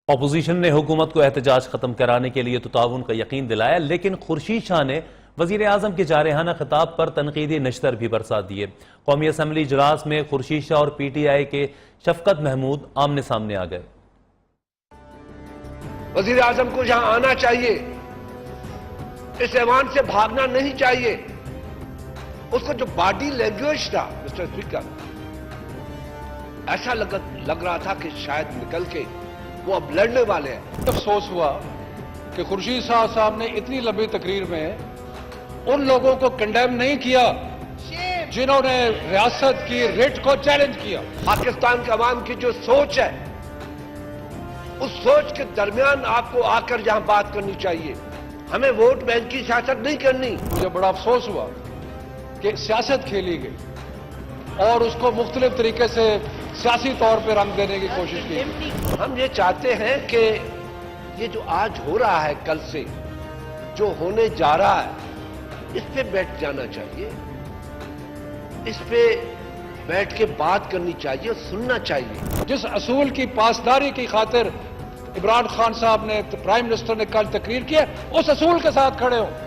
Opposition نے حکومت کو احتجاج ختم کرانے کے لیے تعاون کا یقین دلایا، لیکن خورشید شاہ نے وزیر اعظم کے جارحانہ خطاب پر تنقیدی نشتر بھی برسا دیے۔ قومی اسمبلی اجلاس میں خورشید شاہ اور پی ٹی آئی کے شفقت محمود آمنے سامنے آ گئے۔ وزیر اعظم کو یہاں آنا چاہیے، اس ایوان سے بھاگنا نہیں چاہیے۔ اس کو جو باڈی لینگویج تھا مسٹر اسپیکر، ایسا لگ رہا تھا کہ شاید نکل کے وہ اب لڑنے والے ہیں۔ افسوس ہوا کہ خورشید شاہ صاحب نے اتنی لمبی تقریر میں ان لوگوں کو کنڈیم نہیں کیا جنہوں نے ریاست کی ریٹ کو چیلنج کیا۔ پاکستان کے عوام کی جو سوچ ہے، اس سوچ کے درمیان آپ کو آ کر یہاں بات کرنی چاہیے۔ ہمیں ووٹ بینک کی سیاست نہیں کرنی۔ مجھے بڑا افسوس ہوا کہ سیاست کھیلی گئی اور اس کو مختلف طریقے سے سیاسی طور پہ رنگ دینے کی کوشش کی۔ ہم یہ چاہتے ہیں کہ یہ جو آج ہو رہا ہے، کل سے جو ہونے جا رہا ہے، اس پہ بیٹھ جانا چاہیے، اس پہ بیٹھ کے بات کرنی چاہیے، سننا چاہیے۔ جس اصول کی پاسداری کی خاطر عمران خان صاحب نے پرائم منسٹر نے کل تقریر کی ہے، اس اصول کے ساتھ کھڑے ہوں۔